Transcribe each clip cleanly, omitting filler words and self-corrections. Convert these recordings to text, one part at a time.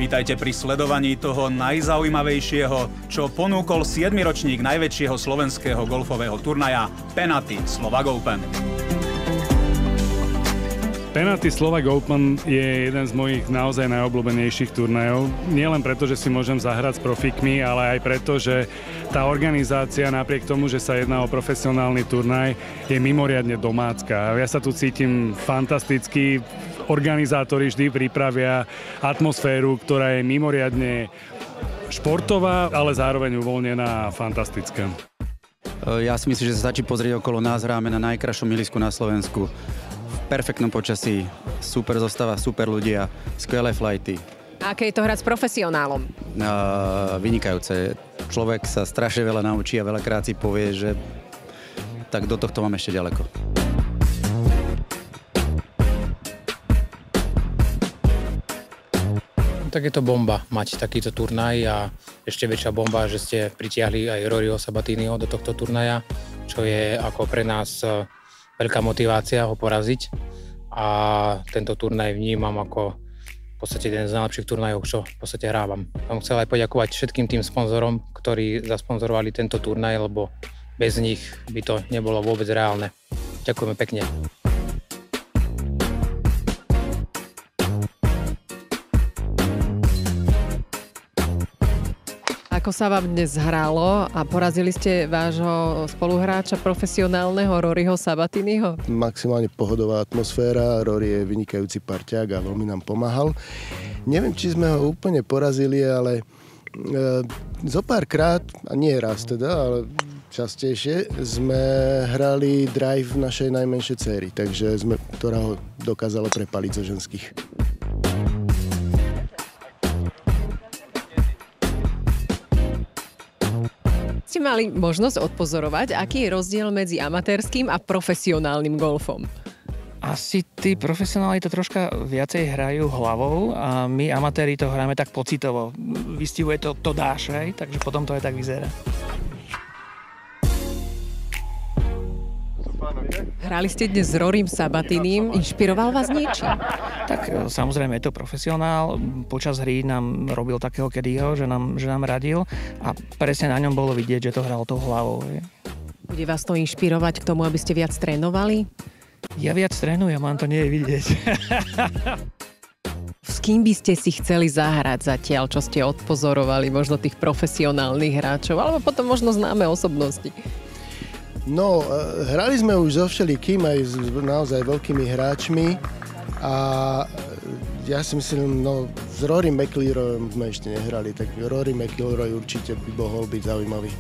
Vítajte pri sledovaní toho najzaujímavejšieho, čo ponúkol 7. ročník najväčšieho slovenského golfového turnaja Penaty Slovak Open. Penaty Slovak Open je jeden z mojich naozaj najobľúbenejších turnajov. Nielen preto, že si môžem zahrať s profikmi, ale aj preto, že tá organizácia napriek tomu, že sa jedná o profesionálny turnaj, je mimoriadne domácka. Ja sa tu cítim fantasticky. Organizátori vždy pripravia atmosféru, ktorá je mimoriadne športová, ale zároveň uvoľnená a fantastická. Ja si myslím, že sa stačí pozrieť okolo nás. Hráme na najkrajšom ihrisku na Slovensku. V perfektnom počasí, super zostava, super ľudia, skvelé flighty. A aké je to hrať s profesionálom? Vynikajúce. Človek sa strašne veľa naučí a veľakrát si povie, že tak do tohto mám ešte ďaleko. Tak je to bomba mať takýto turnaj a ešte väčšia bomba, že ste pritiahli aj Roryho Sabatiniho do tohto turnaja, čo je ako pre nás veľká motivácia ho poraziť a tento turnaj vnímam ako v podstate jeden z najlepších turnajov, čo v podstate hrávam. Som chcel aj poďakovať všetkým tým sponzorom, ktorí zasponzorovali tento turnaj, lebo bez nich by to nebolo vôbec reálne. Ďakujeme pekne. Ako sa vám dnes hrálo a porazili ste vášho spoluhráča profesionálneho Roryho Sabatiniho? Maximálne pohodová atmosféra, Rory je vynikajúci parťák a veľmi nám pomáhal. Neviem, či sme ho úplne porazili, ale zo párkrát, a nie raz teda, ale častejšie, sme hrali drive našej najmenšej céry, ktorá ho dokázala prepaliť zo ženských. Ste mali možnosť odpozorovať, aký je rozdiel medzi amatérským a profesionálnym golfom? Asi tí profesionáli to troška viacej hrajú hlavou a my amatéri to hráme tak pocitovo. Vystihuje to dáš, hej? Takže potom to aj tak vyzerá. Hrali ste dnes s Rorym Sabatinim. Inšpiroval vás niečím? Tak samozrejme je to profesionál. Počas hry nám robil takého kedyho, že nám radil a presne na ňom bolo vidieť, že to hral tou hlavou. Bude vás to inšpirovať k tomu, aby ste viac trénovali? Ja viac trénujem, mám to nie je vidieť. S kým by ste si chceli zahrať zatiaľ, čo ste odpozorovali, možno tých profesionálnych hráčov, alebo potom možno známe osobnosti? No, hrali sme už so všelikým, aj s naozaj veľkými hráčmi a ja si myslím, s Rory McIlroyom sme ešte nehrali, tak Rory McIlroy určite by mohol byť zaujímavý.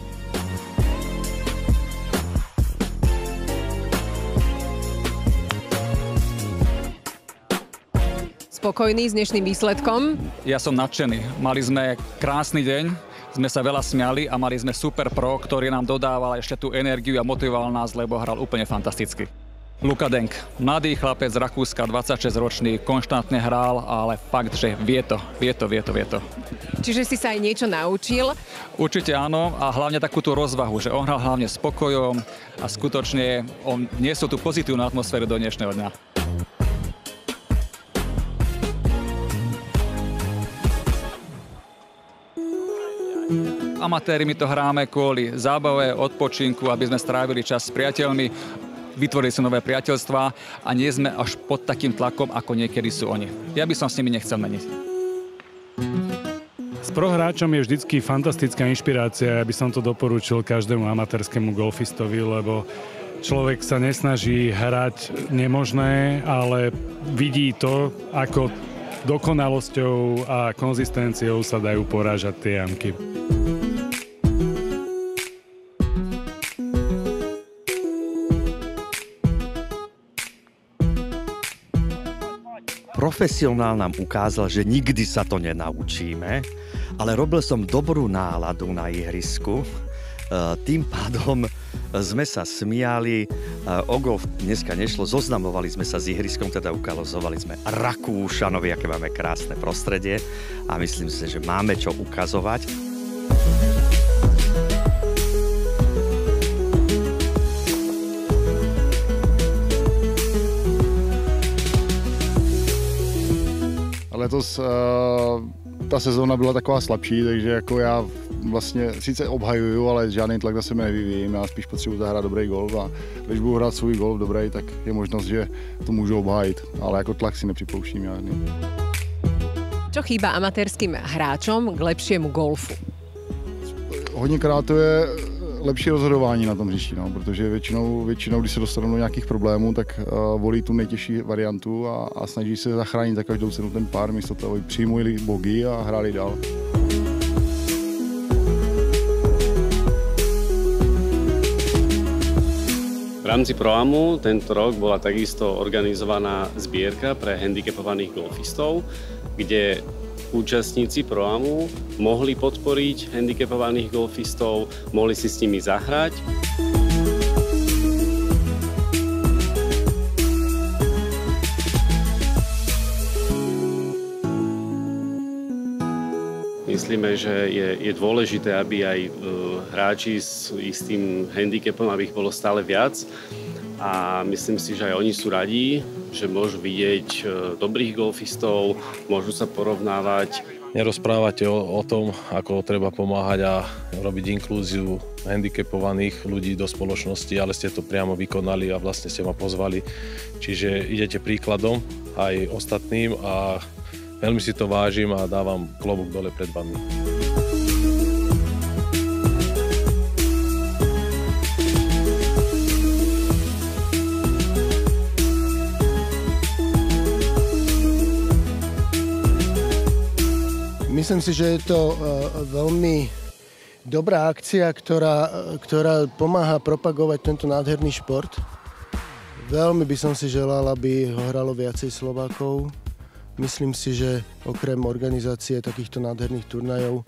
Spokojný s dnešným výsledkom? Ja som nadšený. Mali sme krásny deň. Sme sa veľa smiali a mali sme super pro, ktorý nám dodával ešte tú energiu a motivoval nás, lebo hral úplne fantasticky. Luka Denk, mladý chlapec z Rakúska, 26-ročný, konštantne hral, ale fakt, že vie to. Čiže si sa aj niečo naučil? Určite áno a hlavne takú tú rozvahu, že on hral hlavne s pokojom a skutočne on niesol tú pozitívnu atmosféru do dnešného dňa. Amatéri my to hráme kvôli zábave, odpočinku, aby sme strávili čas s priateľmi, vytvorili si nové priateľstvá a nie sme až pod takým tlakom, ako niekedy sú oni. Ja by som s nimi nechcel meniť. S prohráčom je vždycky fantastická inšpirácia. Ja by som to doporučil každému amatérskému golfistovi, lebo človek sa nesnaží hrať nemožné, ale vidí to, ako dokonalosťou a konzistenciou sa dajú porážať tie jamky. Profesionál nám ukázal, že nikdy sa to nenaučíme, ale robil som dobrú náladu na ihrisku. Tým pádom sme sa smiali, o golf dneska nešlo, zoznamovali sme sa s ihriskom, teda ukazovali sme Rakúšanovi, aké máme krásne prostredie a myslím si, že máme čo ukazovať. Letos ta sezóna byla taková slabší, takže jako já vlastně sice obhajuju, ale žádný tlak na sebe nevyvíjím, já spíš potřebuji zahrát dobrý golf a když budu hrát svůj golf dobrý, tak je možnost, že to můžu obhájit, ale jako tlak si nepřipouštím žádný. Čo chýba amatérským hráčom k lepšiemu golfu? Hodněkrát to je lepší rozhodování na tom hřišti, no, protože většinou, když se dostanou do nějakých problémů, tak volí tu nejtěžší variantu a snaží se zachránit za každou cenu ten pár, místo toho, aby přijmuli bogy a hráli dál. V rámci Pro-Amu tento rok bola takisto organizovaná zbierka pre handicapovaných golfistov, kde účastníci Pro-Amu mohli podporiť handicapovaných golfistov, mohli si s nimi zahrať. Myslíme, že je dôležité, aby aj hráči s istým handicapom, aby ich bolo stále viac. A myslím si, že aj oni sú radí, že môžu vidieť dobrých golfistov, môžu sa porovnávať. Nerozprávate o tom, ako treba pomáhať a robiť inklúziu handicapovaných ľudí do spoločnosti, ale ste to priamo vykonali a vlastne ste ma pozvali. Čiže idete príkladom aj ostatným a veľmi si to vážim a dávam klobúk dole pred vami. Myslím si, že je to veľmi dobrá akcia, ktorá pomáha propagovať tento nádherný šport. Veľmi by som si želal, aby ho hralo viacej Slovákov. Myslím si, že okrem organizácie takýchto nádherných turnajov,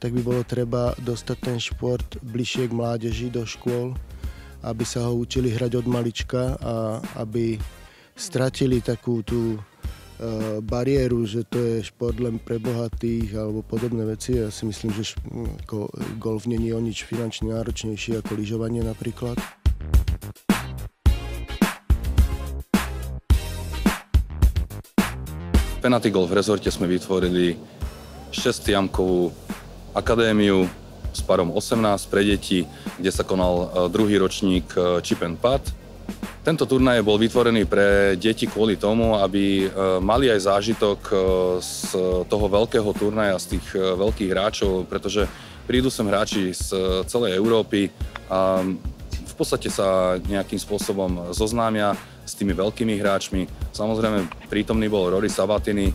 tak by bolo treba dostať ten šport bližšie k mládeži do škôl, aby sa ho učili hrať od malička a aby stratili takú tú bariéru, že to je šport len pre bohatých alebo podobné veci. Ja si myslím, že golf nie je o nič finančne náročnejší ako lyžovanie napríklad. V Penaty Golf Resorte sme vytvorili 6-jamkovú akadémiu s parom 18 pre deti, kde sa konal druhý ročník Chip and Putt. Tento turnaj bol vytvorený pre deti kvôli tomu, aby mali aj zážitok z toho veľkého turnaja, z tých veľkých hráčov, pretože prídu sem hráči z celej Európy a v podstate sa nejakým spôsobom zoznámia s tými veľkými hráčmi. Samozrejme, prítomný bol Rory Sabatini.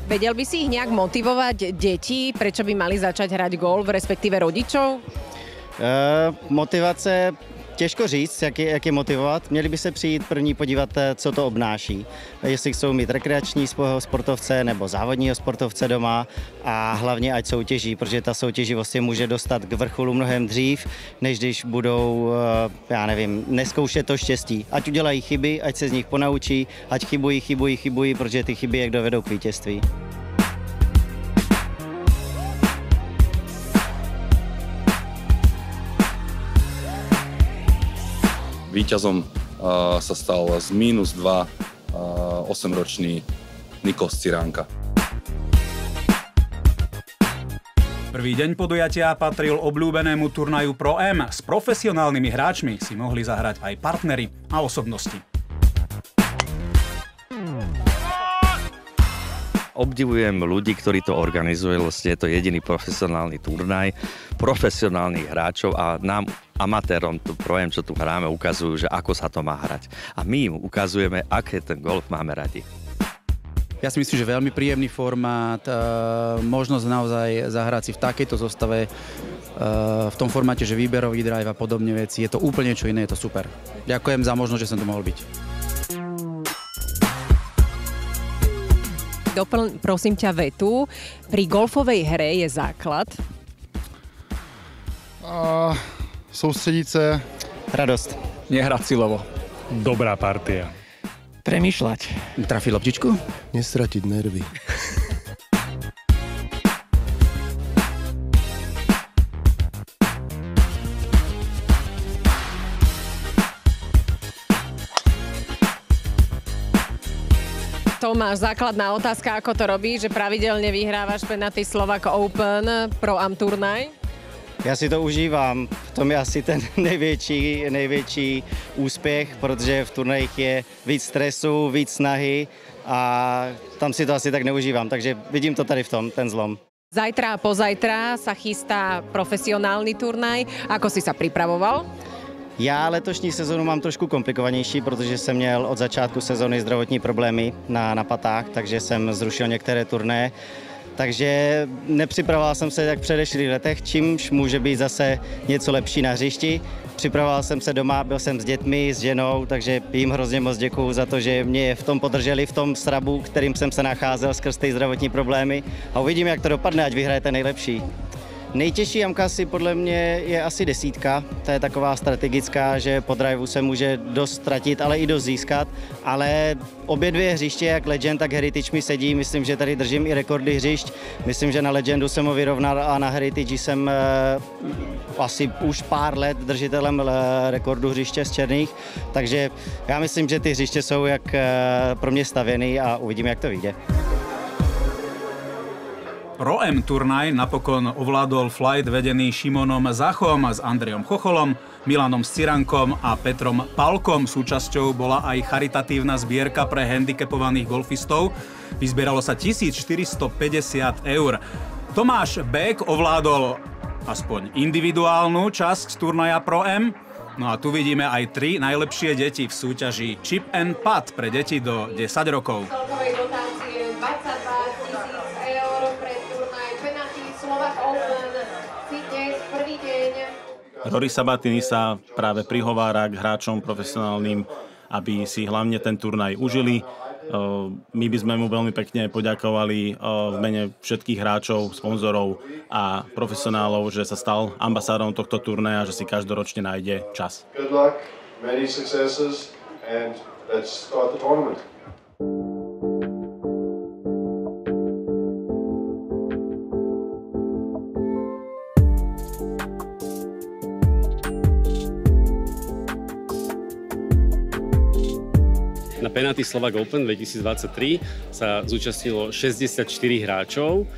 Vedel by si ich nejak motivovať deti, prečo by mali začať hrať golf, respektíve rodičov? Motivace těžko říct, jak je motivovat. Měli by se přijít první podívat, co to obnáší. Jestli chcou mít rekreační sportovce nebo závodního sportovce doma a hlavně ať soutěží, protože ta soutěživost je může dostat k vrcholu mnohem dřív, než když budou, já nevím, neskoušet to štěstí. Ať udělají chyby, ať se z nich ponaučí, ať chybují, protože ty chyby jak dovedou k vítězství. Víťazom sa stal z -2 8-ročný Nikos Ciránka. Prvý deň podujatia patril obľúbenému turnaju Pro-Am. S profesionálnymi hráčmi si mohli zahrať aj partneri a osobnosti. Obdivujem ľudí, ktorí to organizujú, je to jediný profesionálny turnaj, profesionálnych hráčov a nám, amatérom, tu Pro-Am, čo tu hráme, ukazujú, že ako sa to má hrať. A my im ukazujeme, aké ten golf máme radi. Ja si myslím, že veľmi príjemný formát, možnosť naozaj zahrať si v takejto zostave, v tom formáte, že výberový drive a podobne veci, je to úplne čo iné, je to super. Ďakujem za možnosť, že som tu mohol byť. Doplň, prosím ťa, vetu. Pri golfovej hre je základ? Soustředit se. Radost. Nehrať silovo. Dobrá partia. Premýšľať. Trafiť loptičku? Nestratiť nervy. Tomáš, základná otázka, ako to robíš, že pravidelně vyhráváš Penalty Slovak Open Pro Am turnaj? Já si to užívám, v tom je asi ten největší úspěch, protože v turnajích je víc stresu, víc snahy a tam si to asi tak neužívám, takže vidím to tady v tom, ten zlom. Zajtra a pozajtra sa chystá profesionálny turnaj. Ako si sa pripravoval? Já letošní sezonu mám trošku komplikovanější, protože jsem měl od začátku sezony zdravotní problémy na patách, takže jsem zrušil některé turné. Takže nepřipravoval jsem se jak v předešlých letech, čímž může být zase něco lepší na hřišti. Připravoval jsem se doma, byl jsem s dětmi, s ženou, takže jim hrozně moc děkuju za to, že mě v tom podrželi, v tom srabu, kterým jsem se nacházel skrz ty zdravotní problémy. A uvidím, jak to dopadne, ať vyhrajete nejlepší. Nejtěžší jamka si podle mě je asi 10. To je taková strategická, že po driveu se může dost ztratit, ale i dost získat. Ale obě dvě hřiště, jak Legend, tak Heritage mi sedí. Myslím, že tady držím i rekordy hřišť. Myslím, že na Legendu jsem ho vyrovnal a na Heritage jsem asi už pár let držitelem rekordu hřiště z černých. Takže já myslím, že ty hřiště jsou jak pro mě stavěný a uvidím, jak to vyjde. Pro-Am turnaj napokon ovládol flight vedený Šimonom Zachom s Andrejom Chocholom, Milanom Scirankom a Petrom Palkom. Súčasťou bola aj charitatívna zbierka pre handicapovaných golfistov. Vyzbieralo sa 1450 eur. Tomáš Bek ovládol aspoň individuálnu časť turnaja Pro-Am. No a tu vidíme aj 3 najlepšie deti v súťaži Chip and Putt pre deti do 10 rokov. Rory Sabatini sa práve prihovára k hráčom profesionálnym, aby si hlavne ten turnaj užili. My by sme mu veľmi pekne poďakovali v mene všetkých hráčov, sponzorov a profesionálov, že sa stal ambasádorom tohto turnaja, že si každoročne nájde čas. Good luck, many successes and let's start the tournament. Na Penalty Slovak Open 2023 sa zúčastnilo 64 hráčov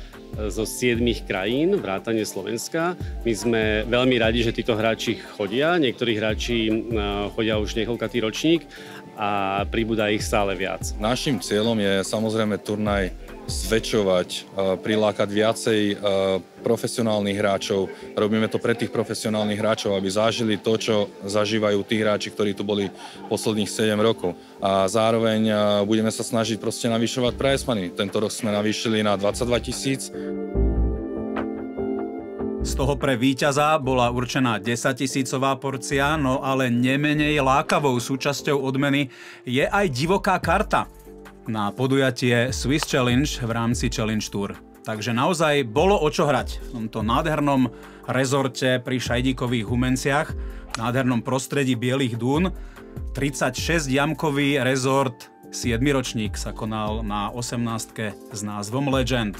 zo 7 krajín, vrátane Slovenska. My sme veľmi radi, že títo hráči chodia. Niektorí hráči chodia už niekoľkatý ročník a pribúda ich stále viac. Naším cieľom je samozrejme turnaj zväčšovať, prilákať viacej profesionálnych hráčov. Robíme to pre tých profesionálnych hráčov, aby zažili to, čo zažívajú tí hráči, ktorí tu boli posledných 7 rokov. A zároveň budeme sa snažiť proste navyšovať prize money. Tento rok sme navýšili na 22 000. Z toho pre víťaza bola určená 10-tisícová porcia, no ale nemenej lákavou súčasťou odmeny je aj divoká karta na podujatie Swiss Challenge v rámci Challenge Tour. Takže naozaj bolo o čo hrať v tomto nádhernom rezorte pri Šajdíkových Humenciach, v nádhernom prostredí Bielých dún. 36-jamkový rezort 7-ročník sa konal na 18-ke s názvom Legend.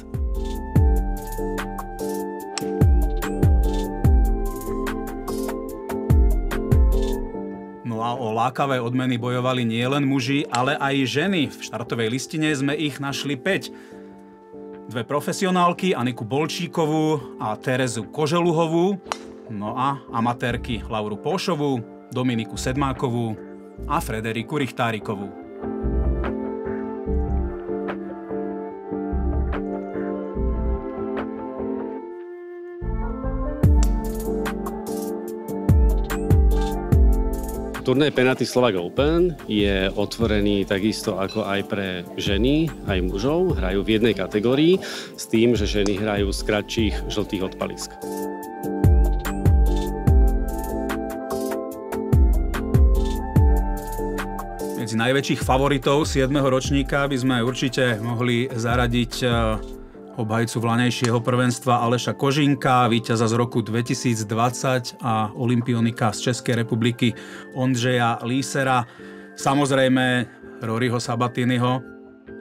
No a o lákavé odmeny bojovali nielen muži, ale aj ženy. V štartovej listine sme ich našli 5. 2 profesionálky, Aniku Bolčíkovú a Terezu Koželuhovú, no a amatérky Lauru Póšovú, Dominiku Sedmákovú a Frederiku Richtárikovú. Turnaj Penalty Slovak Open je otvorený takisto ako aj pre ženy, aj mužov. Hrajú v jednej kategórii s tým, že ženy hrajú z kratších žltých odpalisk. Medzi najväčších favoritov 7. ročníka by sme určite mohli zaradiť obhajcu vlaňajšieho prvenstva Aleša Kožinka, víťaza z roku 2020 a olympionika z Českej republiky Ondřeja Lísera, samozrejme Roryho Sabatiniho,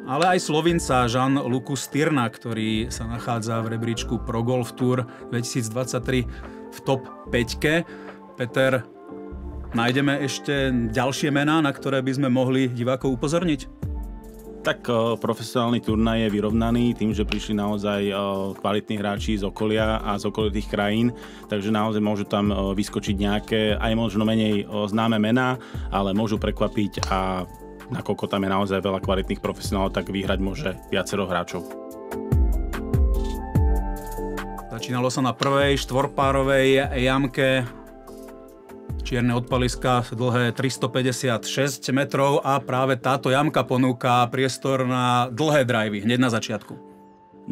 ale aj Slovinca Jean-Lucu Styrna, ktorý sa nachádza v rebríčku Pro Golf Tour 2023 v top 5. Peter, nájdeme ešte ďalšie mená, na ktoré by sme mohli divákov upozorniť? Tak profesionálny turnaj je vyrovnaný tým, že prišli naozaj kvalitní hráči z okolia a z okolitých krajín, takže naozaj môžu tam vyskočiť nejaké aj možno menej známe mená, ale môžu prekvapiť a nakoľko tam je naozaj veľa kvalitných profesionálov, tak vyhrať môže viacero hráčov. Začínalo sa na prvej štvorpárovej jamke. Čierne odpaliska dlhé 356 metrov a práve táto jamka ponúka priestor na dlhé drivey hneď na začiatku.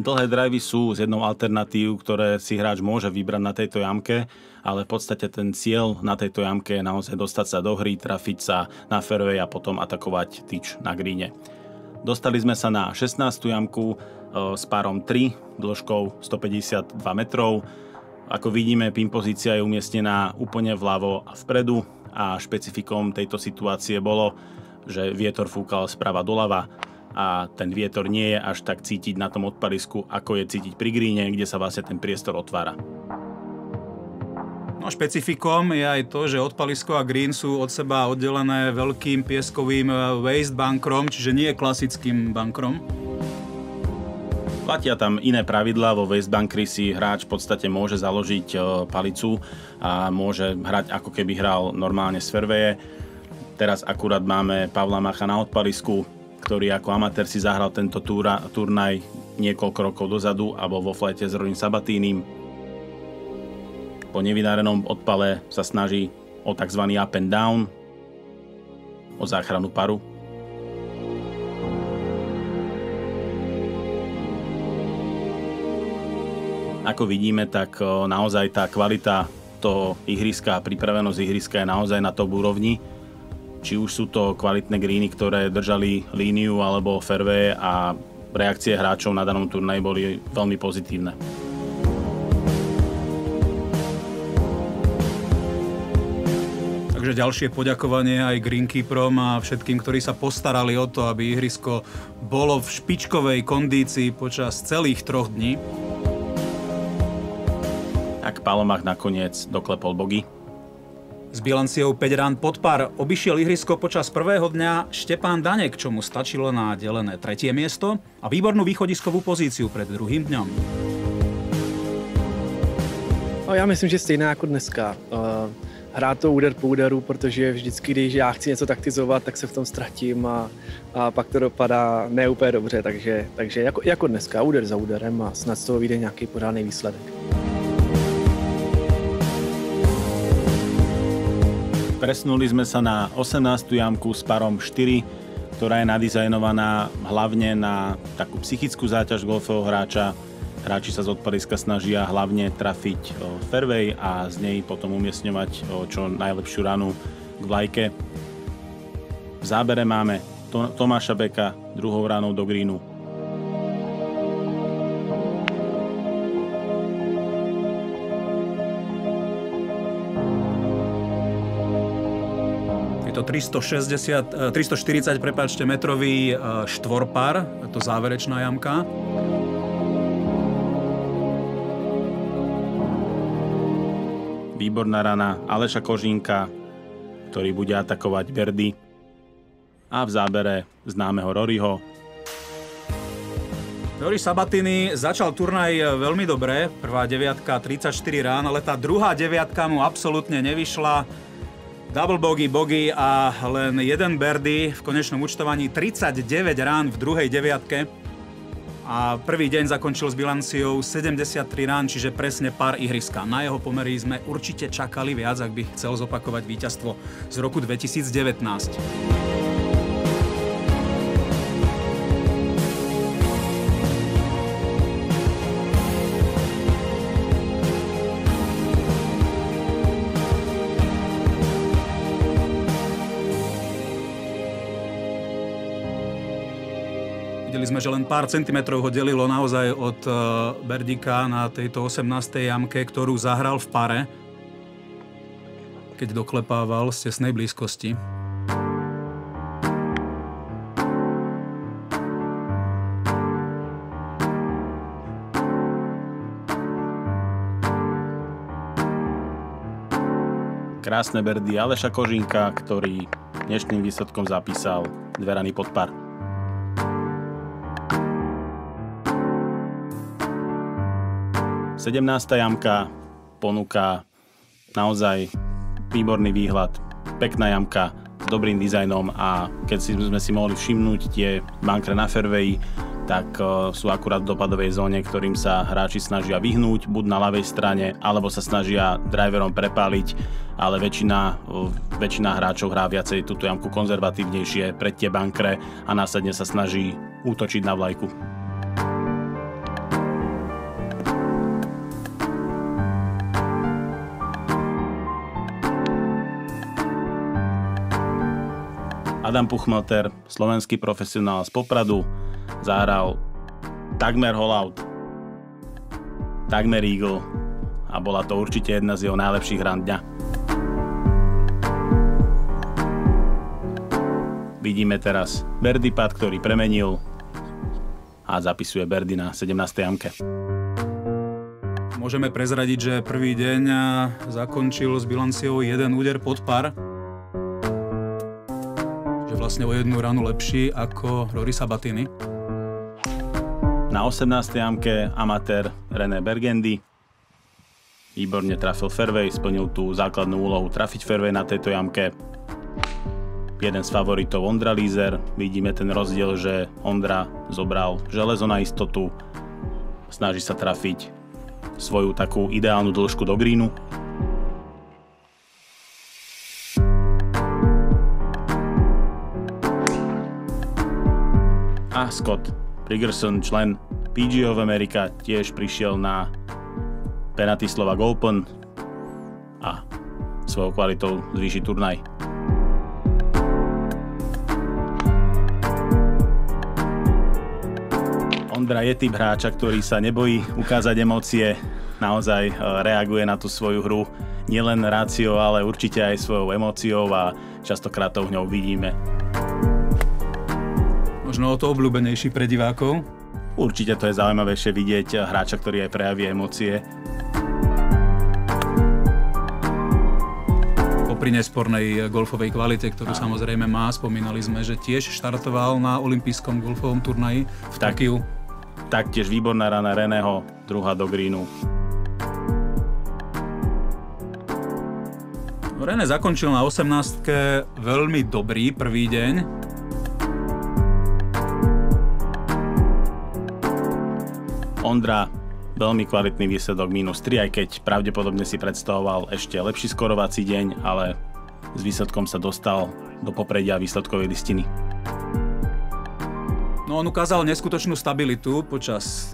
Dlhé drivey sú z jednou alternatív, ktoré si hráč môže vybrať na tejto jamke, ale v podstate ten cieľ na tejto jamke je naozaj dostať sa do hry, trafiť sa na fairway a potom atakovať tyč na greene. Dostali sme sa na 16. jamku s párom 3 dĺžkou 152 metrov. Ako vidíme, pin pozícia je umiestnená úplne vľavo a vpredu a špecifikom tejto situácie bolo, že vietor fúkal sprava doľava a ten vietor nie je až tak cítiť na tom odpalisku, ako je cítiť pri greene, kde sa vlastne ten priestor otvára. No špecifikom je aj to, že odpalisko a green sú od seba oddelené veľkým pieskovým waste bunkrom, čiže nie je klasickým bunkrom. Platia tam iné pravidlá, vo waste bunkri si hráč v podstate môže založiť palicu a môže hrať ako keby hral normálne z fairwaye. Teraz akurát máme Pavla Macha na odpalisku, ktorý ako amatér si zahral tento turnaj niekoľko rokov dozadu a bol vo flajte s Rorim Sabatínim. Po nevydarenom odpale sa snaží o tzv. Up and down, o záchranu paru. Ako vidíme, tak naozaj tá kvalita toho ihriska a pripravenosť ihriska je naozaj na top úrovni. Či už sú to kvalitné greeny, ktoré držali líniu alebo fairway a reakcie hráčov na danom turnaji boli veľmi pozitívne. Takže ďalšie poďakovanie aj greenkeeperom a všetkým, ktorí sa postarali o to, aby ihrisko bolo v špičkovej kondícii počas celých 3 dní. Tak Palomach nakoniec doklepol bogy. S bilanciou 5 rán pod par obišiel ihrisko počas prvého dňa Štepán Danek, čo mu stačilo na delené 3. miesto a výbornú východiskovú pozíciu pred druhým dňom. No, já myslím, že stejná jako dneska. Hrát to úder po úderu, protože vždycky, když já chci něco taktizovat, tak se v tom ztratím a pak to dopadá ne úplně dobře, takže jako dneska, úder za úderem a snad z toho vyjde nějaký pořádný výsledek. Presunuli sme sa na 18. jamku s parom 4, ktorá je nadizajnovaná hlavne na takú psychickú záťaž golfového hráča. Hráči sa z odpaliska snažia hlavne trafiť fairway a z nej potom umiestňovať čo najlepšiu ranu k vlajke. V zábere máme Tomáša Beka druhou ranou do greenu. Je to 340 metrový štvorpár, to záverečná jamka. Výborná rana Aleša Kožínka, ktorý bude atakovať birdie. A v zábere známeho Roryho. Rory Sabatini začal turnaj veľmi dobre, prvá deviatka 34 rán, ale tá druhá deviatka mu absolútne nevyšla. Double bogey a len jeden birdie v konečnom účtovaní, 39 rán v druhej deviatke. A prvý deň zakončil s bilanciou 73 rán, čiže presne pár ihriska. Na jeho pomery sme určite čakali viac, ak by chcel zopakovať víťazstvo z roku 2019. Videli sme, že len pár centimetrov ho delilo naozaj od birdika na tejto 18. jamke, ktorú zahral v pare, keď doklepával z tesnej blízkosti. Krásne birdie Aleša Kožínka, ktorý dnešným výsledkom zapísal 2 rany pod par. 17. jamka ponúka naozaj výborný výhľad, pekná jamka s dobrým dizajnom a keď sme si mohli všimnúť tie bankre na fairwayi, tak sú akurát v dopadovej zóne, ktorým sa hráči snažia vyhnúť, buď na ľavej strane, alebo sa snažia driverom prepáliť, ale väčšina hráčov hrá viacej túto jamku konzervatívnejšie pred tie bankre a následne sa snaží útočiť na vlajku. Adam Puchmelter, slovenský profesionál z Popradu, zahral takmer hole-out, takmer eagle a bola to určite jedna z jeho najlepších rán dňa. Vidíme teraz birdie putt, ktorý premenil a zapisuje birdie na 17. jamke. Môžeme prezradiť, že prvý deň zakončil s bilanciou 1 úder pod par. Že vlastne o 1 ranu lepší ako Rory Sabatini. Na 18. jamke amatér René Bergendy výborne trafil fairway, splnil tú základnú úlohu trafiť fairway na tejto jamke. Jeden z favoritov Ondra Lízer, vidíme ten rozdiel, že Ondra zobral železo na istotu, snaží sa trafiť svoju takú ideálnu dĺžku do greenu. A Scott Rigerson, člen PGA of America, tiež prišiel na Penalty Slovak Open a svojou kvalitou zvýši turnaj. Ondra je typ hráča, ktorý sa nebojí ukázať emócie, naozaj reaguje na tú svoju hru nielen ráciou, ale určite aj svojou emóciou a častokrát to v ňou vidíme. Možno o to obľúbenejší pre divákov? Určite to je zaujímavejšie vidieť hráča, ktorý aj prejaví emócie. Popri nespornej golfovej kvalite, ktorú samozrejme má, spomínali sme, že tiež štartoval na olympijskom golfovom turnaji v Tokiu. Taktiež výborná rana Reného, druhá do greenu. René zakončil na 18-ke veľmi dobrý prvý deň. Ondra, veľmi kvalitný výsledok -3, aj keď pravdepodobne si predstavoval ešte lepší skorovací deň, ale s výsledkom sa dostal do popredia výsledkovej listiny. No on ukázal neskutočnú stabilitu počas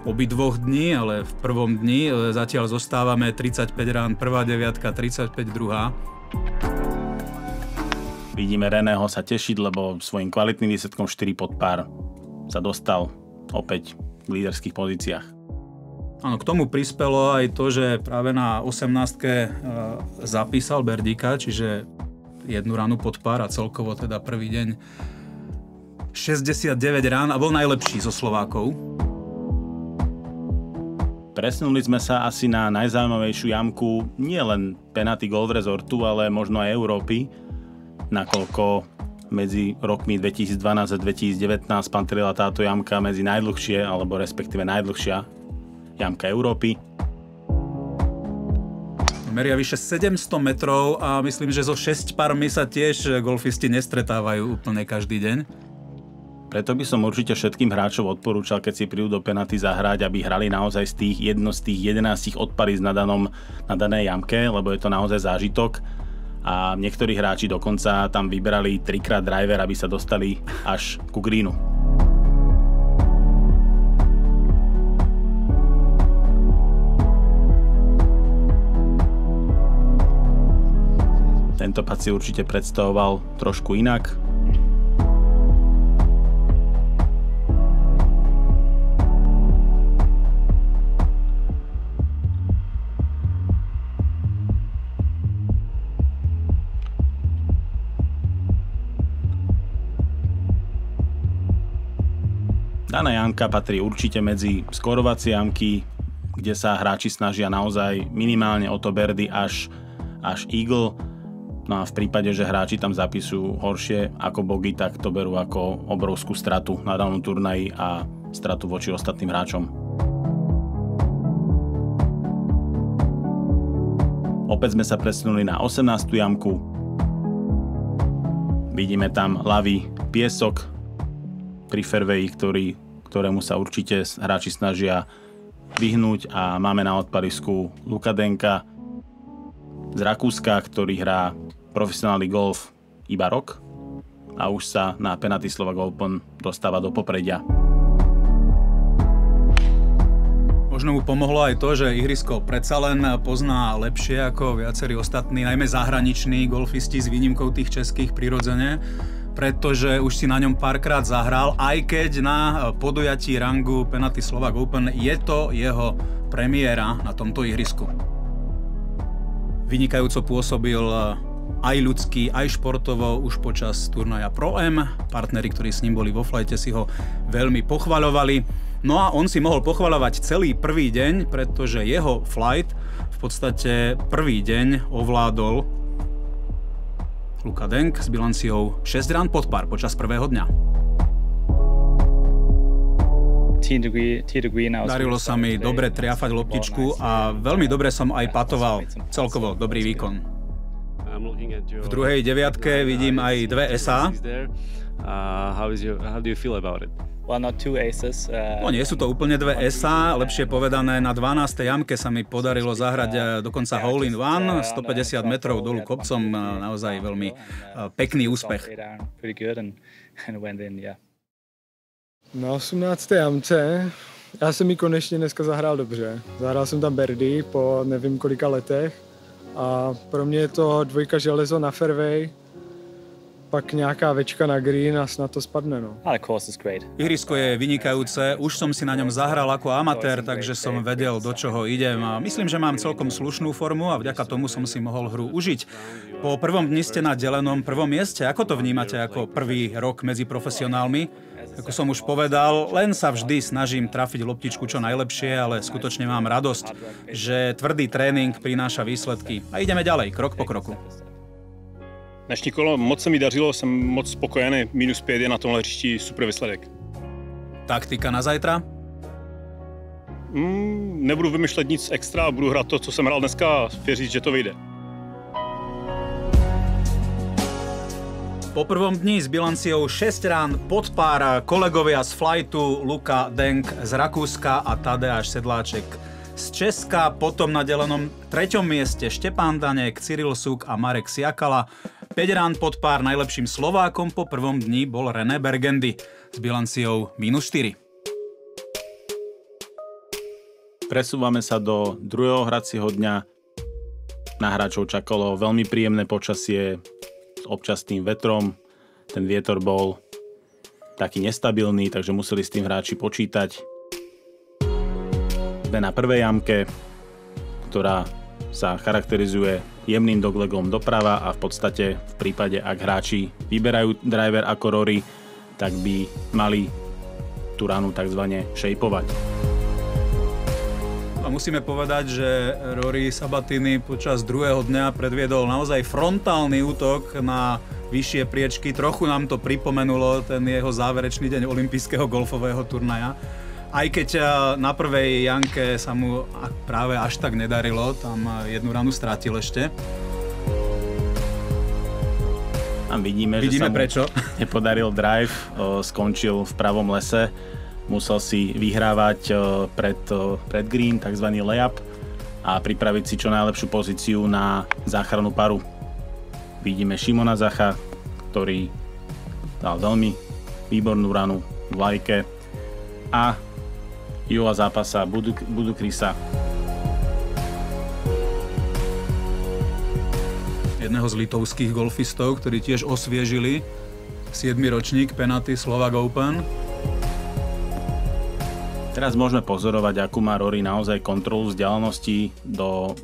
obidvoch dní, ale v prvom dni zatiaľ zostávame 35 rán prvá deviatka, 35 druhá. Vidíme Reného sa tešiť, lebo svojím kvalitným výsledkom 4 pod pár sa dostal opäť v líderských pozíciách. Áno, k tomu prispelo aj to, že práve na 18-ke zapísal birdíka, čiže 1 ranu pod pár a celkovo teda prvý deň 69 rán a bol najlepší zo Slovákov. Presunuli sme sa asi na najzaujímavejšiu jamku nielen Penalty Golf Resortu, ale možno aj Európy, nakoľko medzi rokmi 2012 a 2019 patrila táto jamka medzi najdlhšie, alebo respektíve najdlhšia jamka Európy. Meria vyše 700 metrov a myslím, že so 6 pármi sa tiež golfisti nestretávajú úplne každý deň. Preto by som určite všetkým hráčov odporúčal, keď si prídu do penalty zahrať, aby hrali naozaj z tých 11 odparíc na danej jamke, lebo je to naozaj zážitok. A niektorí hráči dokonca tam vybrali 3-krát driver, aby sa dostali až ku greenu. Tento pad si určite predstavoval trošku inak. Daná jamka patrí určite medzi skorovacie jamky, kde sa hráči snažia naozaj minimálne o to birdie až eagle. No a v prípade, že hráči tam zapisujú horšie ako bogey, tak to berú ako obrovskú stratu na danom turnaji a stratu voči ostatným hráčom. Opäť sme sa presunuli na 18. jamku. Vidíme tam ľavý piesok pri fairwayi, ktorému sa určite hráči snažia vyhnúť, a máme na odpadisku Luka Denka z Rakúska, ktorý hrá profesionálny golf iba rok a už sa na Penalty Slovak Open dostáva do popredia. Možno mu pomohlo aj to, že ihrisko predsa len pozná lepšie ako viacerí ostatní, najmä zahraniční golfisti s výnimkou tých českých prirodzene, pretože už si na ňom párkrát zahral, aj keď na podujatí rangu Penalty Slovak Open je to jeho premiéra na tomto ihrisku. Vynikajúco pôsobil aj ľudský, aj športovo už počas turnaja Pro-Am. Partneri, ktorí s ním boli vo flighte, si ho veľmi pochvaľovali. No a on si mohol pochvaľovať celý prvý deň, pretože jeho flight v podstate prvý deň ovládol Luka Denk s bilanciou 6 rán pod pár počas prvého dňa. Darilo sa mi dobre triafať loptičku a veľmi dobre som aj patoval. Celkovo dobrý výkon. V druhej deviatke vidím aj dve SA. How do you feel about it? No nie sú to úplne dve SA, lepšie povedané, na 12. jamke sa mi podarilo zahrať dokonca hole in one, 150 metrov dolu kopcom, naozaj veľmi pekný úspech. Na 18. jamce já jsem ji konečně dneska zahrál dobře. Zahrál jsem tam birdie po nevím kolika letech a pro mě je to dvojka železo na fairway, pak nějaká večka na green a snad to spadne. No. Ihrisko je vynikajúce, už som si na ňom zahral ako amatér, takže som vedel, do čoho idem. A myslím, že mám celkom slušnú formu a vďaka tomu som si mohol hru užiť. Po prvom dni ste na delenom prvom mieste. Ako to vnímate ako prvý rok medzi profesionálmi? Ako som už povedal, len sa vždy snažím trafiť loptičku čo najlepšie, ale skutočne mám radosť, že tvrdý trénink prináša výsledky. A ideme ďalej, krok po kroku. Dnešní kolo moc se mi dařilo, jsem moc spokojený, -5 je na tomhle hřišti super výsledek. Taktika na zajtra? Nebudu vymýšlet nic extra, budu hrát to, co jsem hrál dneska a věřit, že to vyjde. Po prvom dni s bilanciou 6 rán pod pár kolegovia z flightu Luka Denk z Rakúska a Tadeáš Sedláček z Česka, potom na delenom 3. mieste Štepán Danek, Cyril Suk a Marek Siakala. 5 rán pod pár najlepším Slovákom po prvom dni bol René Bergendy s bilanciou -4. Presúvame sa do druhého hracieho dňa. Na hráčov čakalo veľmi príjemné počasie s občasným vetrom. Ten vietor bol taký nestabilný, takže museli s tým hráči počítať. Sme na prvej jamke, ktorá sa charakterizuje jemným doglegom doprava a v podstate v prípade, ak hráči vyberajú driver ako Rory, tak by mali tú ranu takzvané šejpovať. A musíme povedať, že Rory Sabatini počas druhého dňa predviedol naozaj frontálny útok na vyššie priečky. Trochu nám to pripomenulo ten jeho záverečný deň olympijského golfového turnaja. Aj keď na prvej janke sa mu práve až tak nedarilo, tam jednu ranu strátil ešte. A vidíme, že sa mu prečo nepodaril drive, skončil v pravom lese. Musel si vyhrávať pred green, takzvaný layup, a pripraviť si čo najlepšiu pozíciu na záchranu paru. Vidíme Šimona Zacha, ktorý dal veľmi výbornú ranu v lajke, a Jula zápasa Budukrisa. Jedného z litovských golfistov, ktorí tiež osviežili 7. ročník Penalty Slovak Open. Teraz môžeme pozorovať, akú má Rory naozaj kontrolu vzdialenosti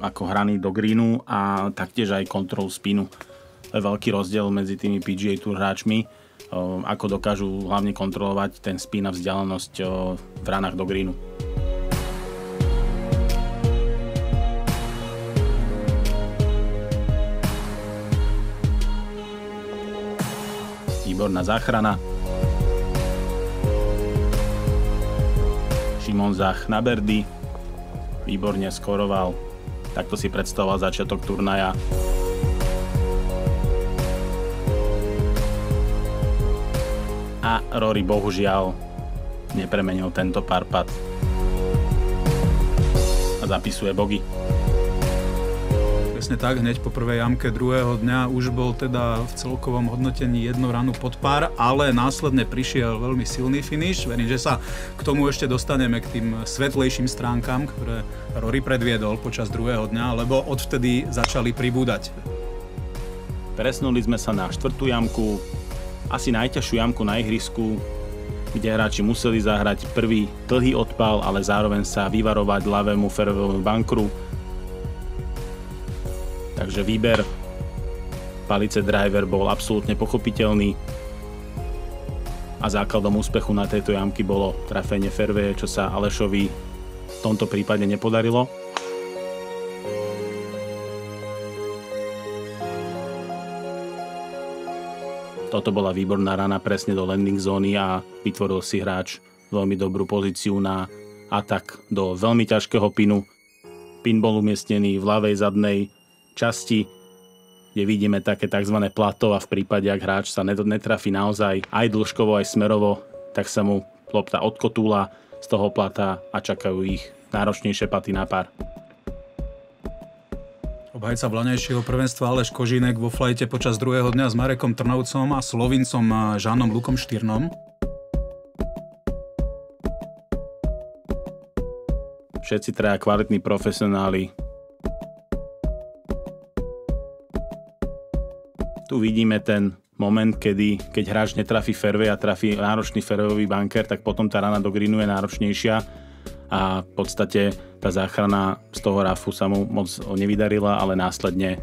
ako hraný do greenu a taktiež aj kontrolu spinu. To je veľký rozdiel medzi tými PGA Tour hráčmi, ako dokážu hlavne kontrolovať ten spin a vzdialenosť v ranách do greenu. Výborná záchrana. Šimon Zach na birdie, výborne skoroval Takto si predstavoval začiatok turnaja. A Rory bohužiaľ nepremenil tento par pad a zapisuje bogy. Presne tak, hneď po prvej jamke druhého dňa už bol teda v celkovom hodnotení 1 ranu pod pár, ale následne prišiel veľmi silný finish. Verím, že sa k tomu ešte dostaneme, k tým svetlejším stránkam, ktoré Rory predviedol počas druhého dňa, lebo odvtedy začali pribúdať. Presnuli sme sa na 4. jamku, asi najťažšiu jamku na ihrisku, kde hráči museli zahrať prvý dlhý odpál, ale zároveň sa vyvarovať ľavému fairwayovému bankru. Takže výber palice driver bol absolútne pochopiteľný a základom úspechu na tejto jamky bolo trafenie fairwaye, čo sa Alešovi v tomto prípade nepodarilo. Toto bola výborná rana presne do landing zóny a vytvoril si hráč veľmi dobrú pozíciu na atak do veľmi ťažkého pinu. Pin bol umiestnený v ľavej zadnej časti, kde vidíme také tzv. Plato a v prípade, ak hráč sa netrafí naozaj aj dĺžkovo, aj smerovo, tak sa mu lopta odkotúla z toho plata a čakajú ich náročnejšie paty na pár. Obhajca vlaňajšieho prvenstva Aleš Kožínek vo flajte počas druhého dňa s Marekom Trnovcom a Slovincom Žánom Lukom Štyrnom. Všetci traja kvalitní profesionáli. Tu vidíme ten moment, keď hráč netrafí fairway a trafí náročný fairwayový bunker, tak potom tá rana do greenu je náročnejšia a v podstate tá záchrana z toho rafu sa mu moc nevydarila, ale následne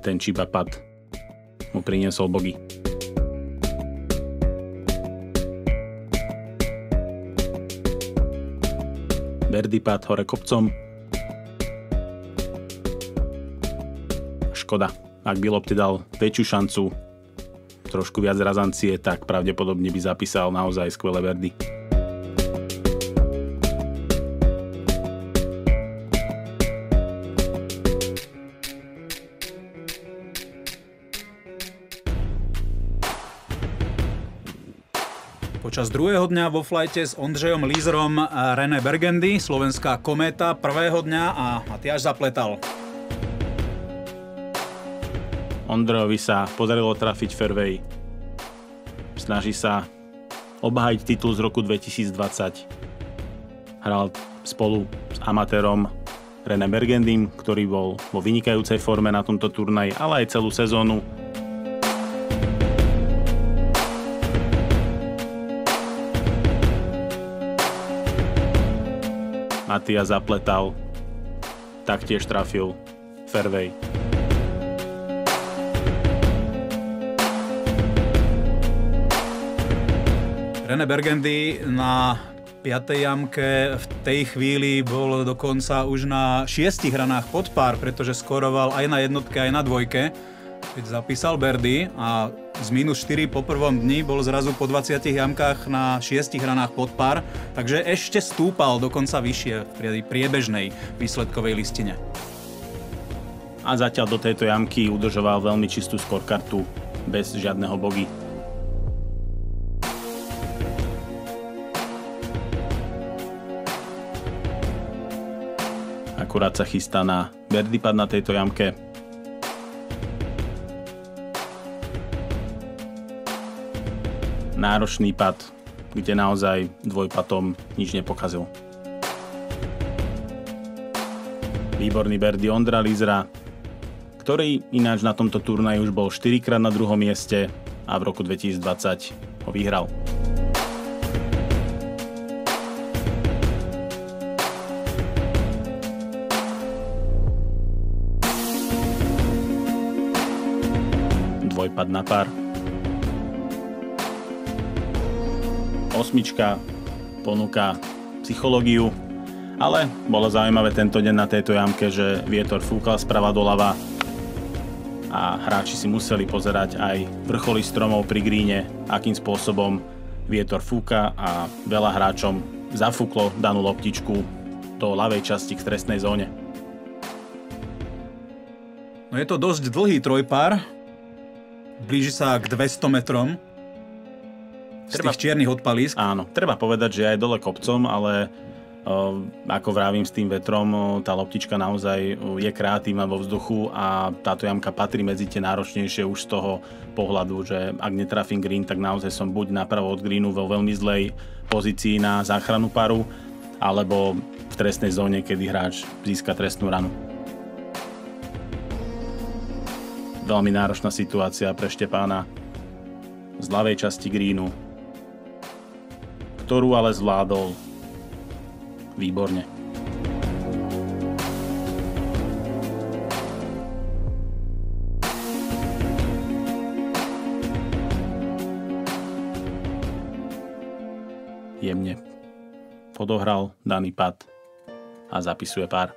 ten chip a pad mu priniesol bogy. Birdie pad hore kopcom. Škoda. Ak by lopte dal väčšiu šancu, trošku viac razancie, tak pravdepodobne by zapísal naozaj skvelé birdie. Počas druhého dňa vo flajte s Ondřejom Lízrom René Bergendy, slovenská kométa prvého dňa a Matiáš Zapletal. Ondrejovi sa podarilo trafiť fairway. Snaží sa obhájiť titul z roku 2020. Hral spolu s amatérom René Bergendym, ktorý bol vo vynikajúcej forme na tomto turnaji, ale aj celú sezónu. Matiáš Zapletal taktiež trafil fairway. René Bergendy na 5. jamke v tej chvíli bol dokonca už na 6 ranách pod pár, pretože skoroval aj na jednotke, aj na dvojke, keď zapísal birdie a z -4 po prvom dni bol zrazu po 20 jamkách na 6 ranách pod pár, takže ešte stúpal dokonca vyššie v priebežnej výsledkovej listine. A zatiaľ do tejto jamky udržoval veľmi čistú scorekartu bez žiadneho bogy. Akurát sa chystá na birdie pad na tejto jamke. Náročný pad, kde naozaj dvojpatom nič nepokazil. Výborný birdie Ondra Lízra, ktorý ináč na tomto turnaji už bol 4-krát na druhom mieste a v roku 2020 ho vyhral. Dvojpad na pár. Osmička ponúka psychológiu, ale bolo zaujímavé tento deň na tejto jamke, že vietor fúkal sprava doľava a hráči si museli pozerať aj vrcholy stromov pri gríne, akým spôsobom vietor fúka a veľa hráčom zafúklo danú loptičku do ľavej časti k trestnej zóne. No je to dosť dlhý trojpár. Blíži sa k 200 metrom. Z tých čiernych odpalísk. Áno, treba povedať, že aj dole kopcom, ale ako vravím, s tým vetrom tá loptička naozaj je kreatívna vo vzduchu a táto jamka patrí medzi tie náročnejšie už z toho pohľadu, že ak netrafím green, tak naozaj som buď napravo od greenu vo veľmi zlej pozícii na záchranu paru, alebo v trestnej zóne, kedy hráč získa trestnú ranu. Veľmi náročná situácia pre Štepána z ľavej časti greenu, ktorú ale zvládol výborne. Jemne podohral daný pad a zapisuje pár.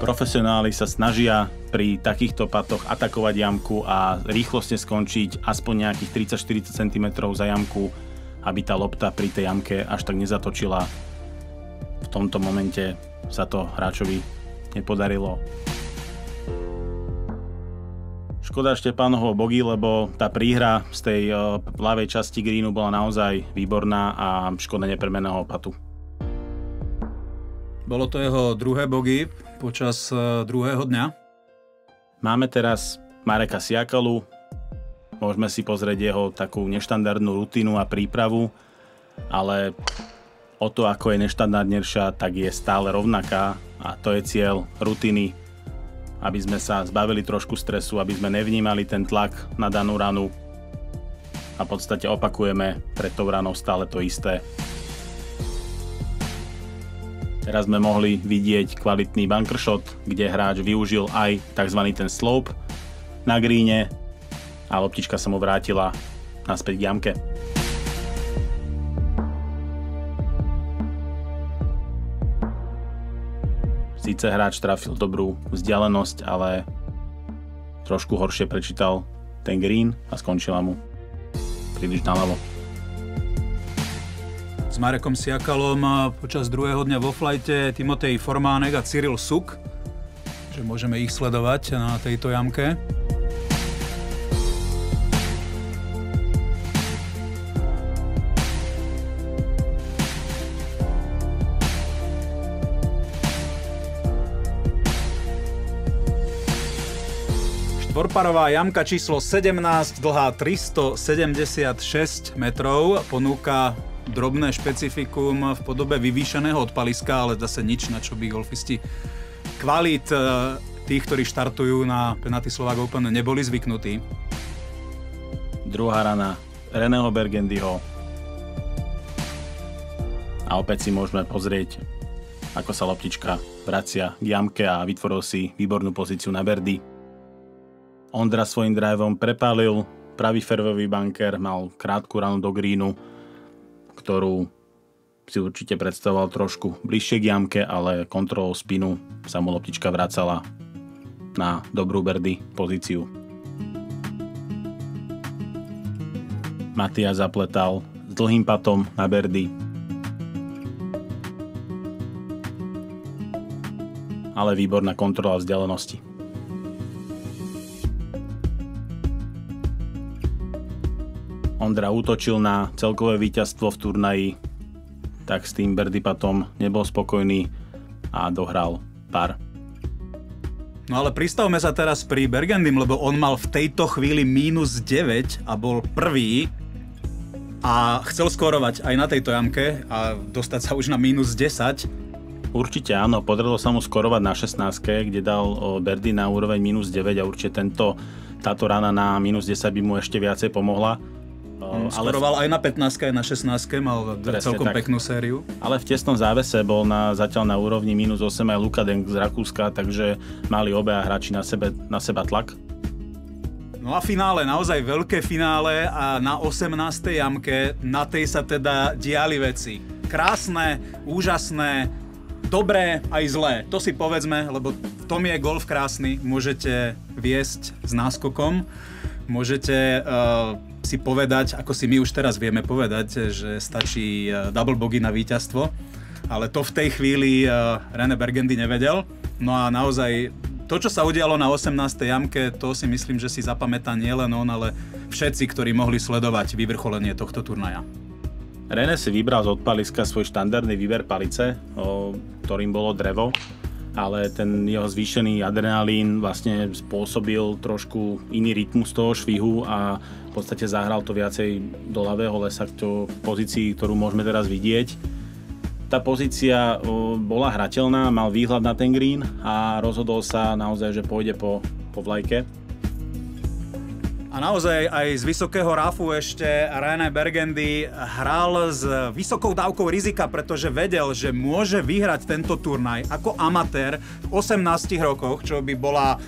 Profesionáli sa snažia pri takýchto patoch atakovať jamku a rýchlostne skončiť aspoň nejakých 30-40 cm za jamku, aby tá lopta pri tej jamke až tak nezatočila. V tomto momente sa to hráčovi nepodarilo. Škoda Štepánovho bogy, lebo tá príhra z tej ľavej časti greenu bola naozaj výborná a škoda nepremeného patu. Bolo to jeho druhé bogy počas druhého dňa. Máme teraz Mareka Siakalu. Môžeme si pozrieť jeho takú neštandardnú rutinu a prípravu, ale o to, ako je neštandardnejšia, tak je stále rovnaká a to je cieľ rutiny, aby sme sa zbavili trošku stresu, aby sme nevnímali ten tlak na danú ranu a v podstate opakujeme pred tou ranou stále to isté. Teraz sme mohli vidieť kvalitný bunker shot, kde hráč využil aj tzv. Ten slope na greene a loptička sa mu vrátila naspäť k jamke. Síce hráč trafil dobrú vzdialenosť, ale trošku horšie prečítal ten green a skončila mu príliš naľavo. S Marekom Siakalom počas druhého dňa vo flajte Timotej Formánek a Cyril Suk, že môžeme ich sledovať na tejto jamke. Štvorparová jamka číslo 17, dlhá 376 metrov, ponúka drobné špecifikum v podobe vyvýšeného odpaliska, ale zase nič, na čo by golfisti kvalít tých, ktorí štartujú na Penalty Slovak Open, neboli zvyknutí. Druhá rana Reného Bergendyho. A opäť si môžeme pozrieť, ako sa loptička vracia k jamke a vytvoril si výbornú pozíciu na birdie. Ondra svojím driveom prepálil pravý fairwayový bunker, mal krátku ranu do greenu, ktorú si určite predstavoval trošku bližšie k jamke, ale kontrolou spinu sa mu loptička vracala na dobrú birdie pozíciu. Matias zapletal s dlhým patom na birdie, ale výborná kontrola vzdialenosti. Ondra útočil na celkové víťazstvo v turnaji, tak s tým birdie putom nebol spokojný a dohral pár. No ale pristavme sa teraz pri Bergendym, lebo on mal v tejto chvíli -9 a bol prvý a chcel skórovať aj na tejto jamke a dostať sa už na -10. Určite áno, podarilo sa mu skorovať na 16, kde dal birdie na úroveň -9 a určite táto rana na -10 by mu ešte viacej pomohla. Skoroval aj na 15, aj na 16, mal celkom peknú sériu. Ale v tesnom závese bol zatiaľ na úrovni -8 aj Luka Denk z Rakúska, takže mali obaja hráči na seba tlak. No a finále, naozaj veľké finále a na 18. jamke, na tej sa teda diali veci. Krásne, úžasné, dobré aj zlé. To si povedzme, lebo v tom je golf krásny. Môžete viesť s náskokom, môžete si povedať, ako si my už teraz vieme povedať, že stačí double bogey na víťazstvo, ale to v tej chvíli René Burgundy nevedel. No a naozaj to, čo sa udialo na 18. jamke, to si myslím, že si zapamätá nielen on, ale všetci, ktorí mohli sledovať vyvrcholenie tohto turnaja. René si vybral z odpaliska svoj štandardný výber palice, ktorým bolo drevo, ale ten jeho zvýšený adrenalín vlastne spôsobil trošku iný rytmus toho švihu a v podstate zahral to viacej do ľavého lesa k pozícii, ktorú môžeme teraz vidieť. Tá pozícia bola hrateľná, mal výhľad na ten green a rozhodol sa naozaj, že pôjde po vlajke. A naozaj aj z vysokého rafu ešte René Burgundy hral s vysokou dávkou rizika, pretože vedel, že môže vyhrať tento turnaj ako amatér v 18 rokoch, čo by bola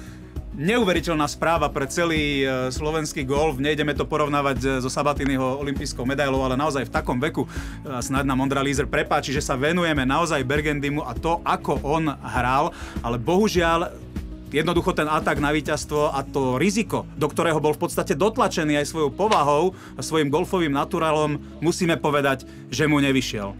neuveriteľná správa pre celý slovenský golf. Nejdeme to porovnávať so Sabatiniho olympijskou medailou, ale naozaj v takom veku snáď nám Ondra Lízer prepáči, že sa venujeme naozaj Burgundymu a to, ako on hral, ale bohužiaľ jednoducho ten atak na víťazstvo a to riziko, do ktorého bol v podstate dotlačený aj svojou povahou a svojim golfovým naturálom, musíme povedať, že mu nevyšiel.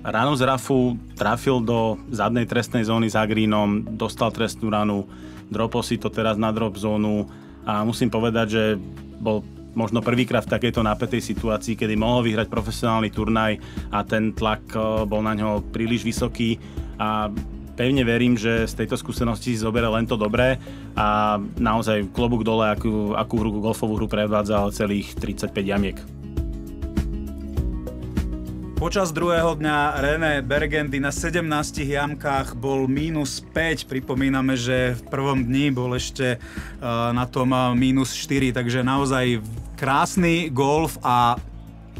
Ráno z rafu trafil do zadnej trestnej zóny za greenom, dostal trestnú ranu, dropol si to teraz na drop zónu a musím povedať, že bol možno prvýkrát v takejto napätej situácii, kedy mohol vyhrať profesionálny turnaj a ten tlak bol na ňo príliš vysoký a pevne verím, že z tejto skúsenosti si zoberie len to dobré a naozaj klobúk dole, akú golfovú hru predvádzal celých 35 jamiek. Počas druhého dňa René Burgundy na 17 jamkách bol -5. Pripomíname, že v prvom dni bol ešte na tom -4, takže naozaj krásny golf a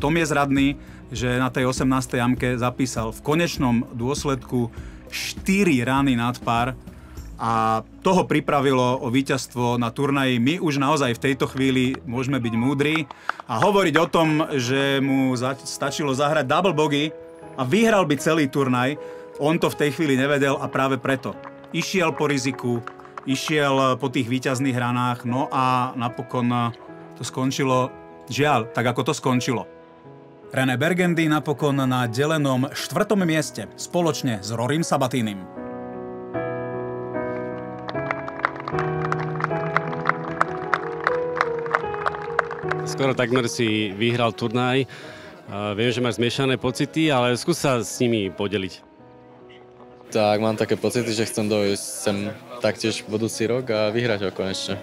Tom je zradný, že na tej 18. jamke zapísal v konečnom dôsledku 4 rany nad par a toho pripravilo o víťazstvo na turnaji. My už naozaj v tejto chvíli môžeme byť múdri a hovoriť o tom, že mu stačilo zahrať double bogey a vyhral by celý turnaj. On to v tej chvíli nevedel a práve preto išiel po riziku, išiel po tých víťazných ranách, no a napokon to skončilo, žiaľ, tak ako to skončilo. René Burgundy napokon na delenom 4. mieste spoločne s Rorym Sabatinim. Skoro takmer si vyhral turnaj. Viem, že máš zmiešané pocity, ale skús sa s nimi podeliť. Tak, mám také pocity, že chcem dojsť sem taktiež budúci rok a vyhrať ho konečne.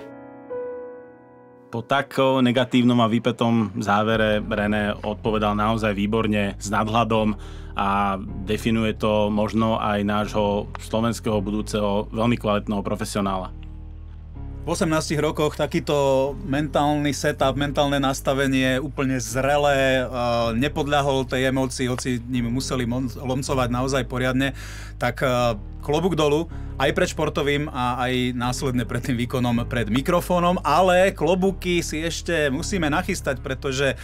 Po tak negatívnom a vypätom závere René odpovedal naozaj výborne, s nadhľadom a definuje to možno aj nášho slovenského budúceho veľmi kvalitného profesionála. V 18 rokoch takýto mentálny setup, mentálne nastavenie úplne zrelé, nepodľahol tej emócii, hoci ním museli lomcovať naozaj poriadne, tak klobúk dolu aj pred športovým a aj následne pred tým výkonom pred mikrofónom, ale klobúky si ešte musíme nachystať, pretože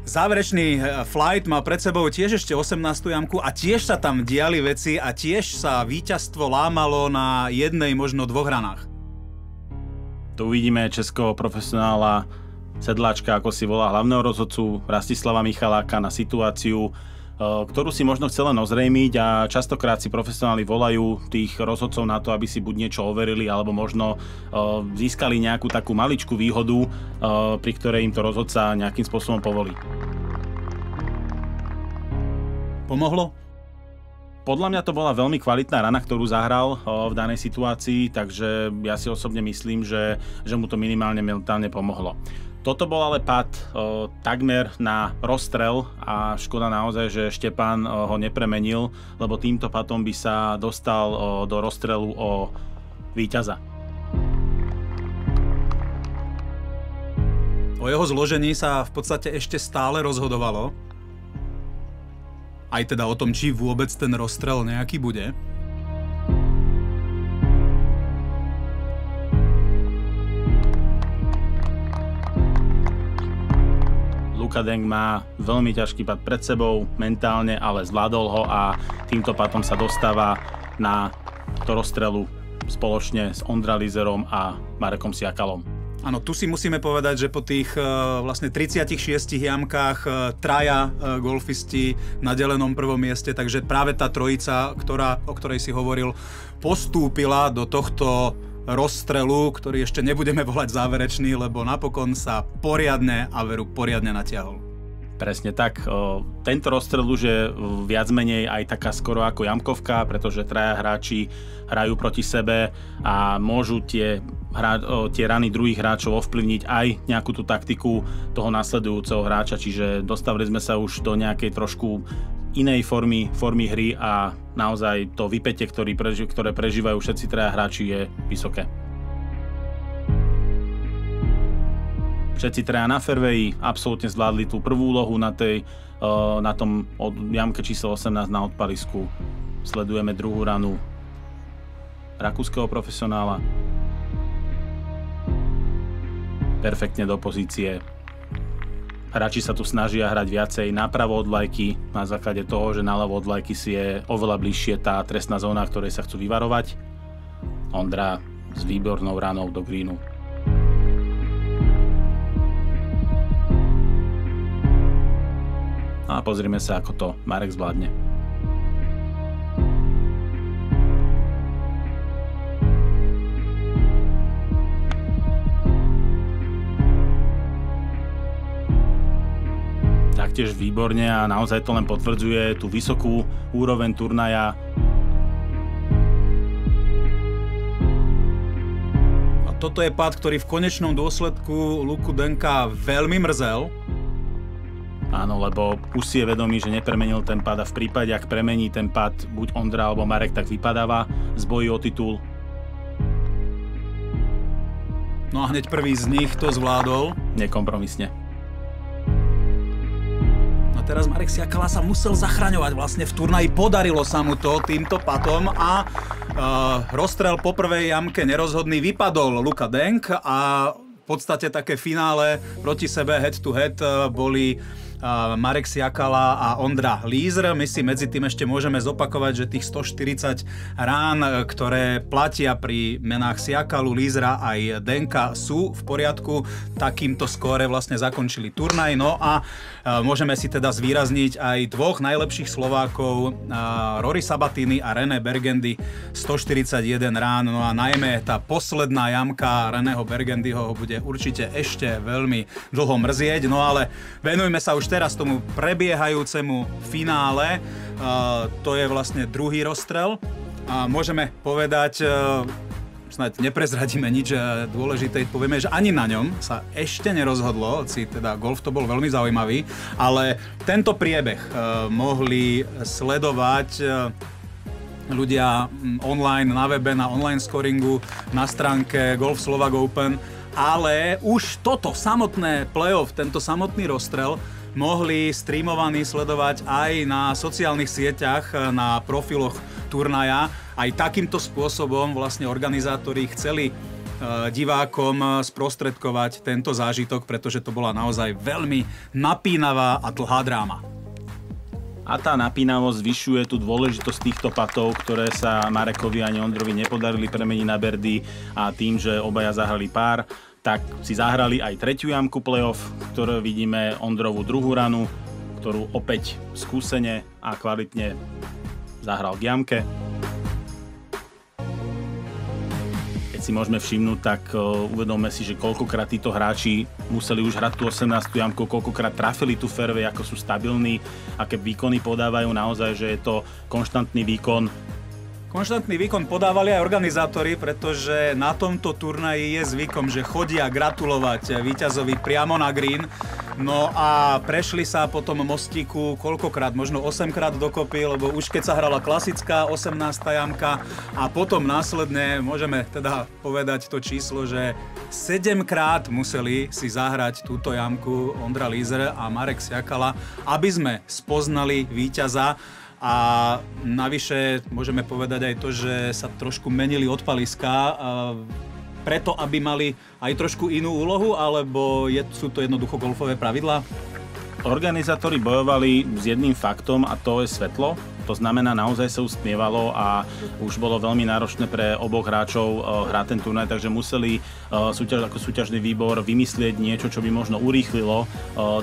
záverečný flight má pred sebou tiež ešte 18. jamku a tiež sa tam diali veci a tiež sa víťazstvo lámalo na jednej, možno dvoch ranách. Tu uvidíme českého profesionála Sedláčka, ako si volá hlavného rozhodcu Rastislava Michaláka, na situáciu, ktorú si možno chce len ozrejmiť a častokrát si profesionáli volajú tých rozhodcov na to, aby si buď niečo overili, alebo možno získali nejakú takú maličkú výhodu, pri ktorej im to rozhodca nejakým spôsobom povolí. Pomohlo? Podľa mňa to bola veľmi kvalitná rana, ktorú zahral v danej situácii, takže ja si osobne myslím, že mu to minimálne mentálne pomohlo. Toto bol ale pád takmer na rozstrel a škoda naozaj, že Štepán ho nepremenil, lebo týmto pádom by sa dostal do rozstrelu o víťaza. O jeho zložení sa v podstate ešte stále rozhodovalo. Aj teda o tom, či vôbec ten rozstrel nejaký bude. Luka Deng má veľmi ťažký pad pred sebou, mentálne, ale zvládol ho a týmto pádom sa dostáva na to rozstrelu spoločne s Ondra Lízerom a Marekom Siakalom. Áno, tu si musíme povedať, že po tých vlastne 36 jamkách traja golfisti na delenom prvom mieste, takže práve tá trojica, o ktorej si hovoril, postúpila do tohto rozstrelu, ktorý ešte nebudeme volať záverečný, lebo napokon sa poriadne a veru poriadne natiahol. Presne tak. Tento rozstrel už je viac menej aj taká skoro ako jamkovka, pretože traja hráči hrajú proti sebe a môžu tie rany druhých hráčov ovplyvniť aj nejakú tú taktiku toho nasledujúceho hráča, čiže dostavili sme sa už do nejakej trošku inej formy hry a naozaj to vypätie, ktoré prežívajú všetci traja hráči, je vysoké. Všetci traja na fairwayi absolútne zvládli tú prvú úlohu na tom jamke číslo 18 na odpalisku. Sledujeme druhú ranu rakúskeho profesionála. Perfektne do pozície. Hráči sa tu snažia hrať viacej napravo od vlajky, na základe toho, že naľavo od vlajky si je oveľa bližšie tá trestná zóna, ktorej sa chcú vyvarovať. Ondra s výbornou ranou do greenu. A pozrime sa, ako to Marek zvládne. Taktiež výborne a naozaj to len potvrdzuje tú vysokú úroveň turnaja. A toto je pád, ktorý v konečnom dôsledku Luku Denka veľmi mrzel. Áno, lebo už si je vedomý, že nepremenil ten pád a v prípade, ak premení ten pád buď Ondra alebo Marek, tak vypadáva z boji o titul. No a hneď prvý z nich to zvládol. Nekompromisne. No teraz Marek Siakala sa musel zachraňovať vlastne v turnaji. Podarilo sa mu to týmto patom a rozstrel po prvej jamke nerozhodný vypadol Luka Denk a v podstate také finále proti sebe head to head boli Marek Siakala a Ondra Lízer. My si medzi tým ešte môžeme zopakovať, že tých 140 rán, ktoré platia pri menách Siakalu, Lízera aj Denka, sú v poriadku. Takýmto skóre vlastne zakončili turnaj. No a môžeme si teda zvýrazniť aj dvoch najlepších Slovákov, Rory Sabatini a René Bergendy, 141 rán. No a najmä tá posledná jamka Reného Bergendyho ho bude určite ešte veľmi dlho mrzieť. No ale venujme sa už teraz tomu prebiehajúcemu finále. To je vlastne druhý rozstrel. Môžeme povedať, snáď neprezradíme nič dôležité, povieme, že ani na ňom sa ešte nerozhodlo, hoci teda golf to bol veľmi zaujímavý, ale tento priebeh mohli sledovať ľudia online na webe, na online scoringu, na stránke Golf Slovak Open, ale už toto samotné playoff, tento samotný rozstrel mohli streamovaní sledovať aj na sociálnych sieťach, na profiloch turnaja. Aj takýmto spôsobom vlastne organizátori chceli divákom sprostredkovať tento zážitok, pretože to bola naozaj veľmi napínavá a dlhá dráma. A tá napínavosť zvyšuje tú dôležitosť týchto patov, ktoré sa Marekovi ani Ondrovi nepodarili premeniť na birdie a tým, že obaja zahrali pár, tak si zahrali aj tretiu jamku playoff, ktoré vidíme Ondrovú druhú ranu, ktorú opäť skúsene a kvalitne zahral k jamke. Keď si môžeme všimnúť, tak uvedomme si, že koľkokrát títo hráči museli už hrať tú 18. jamku, koľkokrát trafili tú fairway, ako sú stabilní, aké výkony podávajú, naozaj, že je to konštantný výkon. Konštantný výkon podávali aj organizátori, pretože na tomto turnaji je zvykom, že chodia gratulovať víťazovi priamo na green. No a prešli sa po tom mostíku koľkokrát, možno 8-krát dokopy, lebo už keď sa hrala klasická 18. jamka a potom následne môžeme teda povedať to číslo, že 7-krát museli si zahrať túto jamku Ondra Lízer a Marek Siakala, aby sme spoznali víťaza. A navyše môžeme povedať aj to, že sa trošku menili odpaliská preto, aby mali aj trošku inú úlohu, alebo sú to jednoducho golfové pravidlá? Organizátori bojovali s jedným faktom a to je svetlo. To znamená, naozaj sa usmievalo a už bolo veľmi náročné pre oboch hráčov hrať ten turnaj, takže museli ako súťažný výbor vymyslieť niečo, čo by možno urýchlilo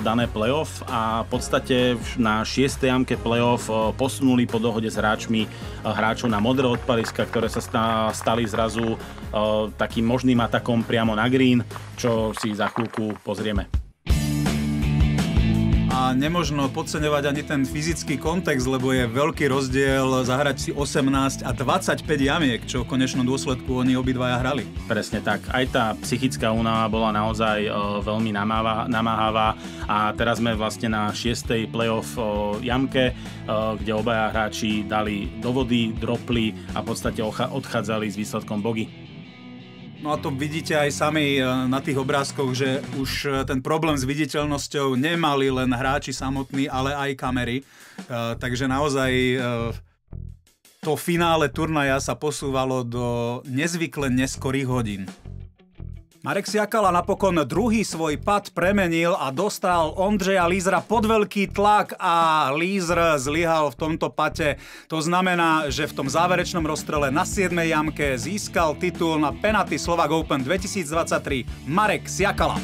dané playoff a v podstate na 6. jamke playoff posunuli po dohode s hráčmi hráčov na modré odpaliska, ktoré sa stali zrazu takým možným atakom priamo na green, čo si za chvíľku pozrieme. A nemožno podceňovať ani ten fyzický kontext, lebo je veľký rozdiel zahrať si 18 a 25 jamiek, čo v konečnom dôsledku oni obidvaja hrali. Presne tak. Aj tá psychická únava bola naozaj veľmi namáhavá a teraz sme vlastne na 6. playoff jamke, kde obaja hráči dali do vody, dropli a v podstate odchádzali s výsledkom bogy. No a to vidíte aj sami na tých obrázkoch, že už ten problém s viditeľnosťou nemali len hráči samotní, ale aj kamery. Takže naozaj to finále turnaja sa posúvalo do nezvykle neskorých hodín. Marek Siakala napokon druhý svoj pad premenil a dostal Ondřeja Lízra pod veľký tlak a Lízr zlyhal v tomto pate. To znamená, že v tom záverečnom rozstrele na 7. jamke získal titul na Penalty Slovak Open 2023 Marek Siakala.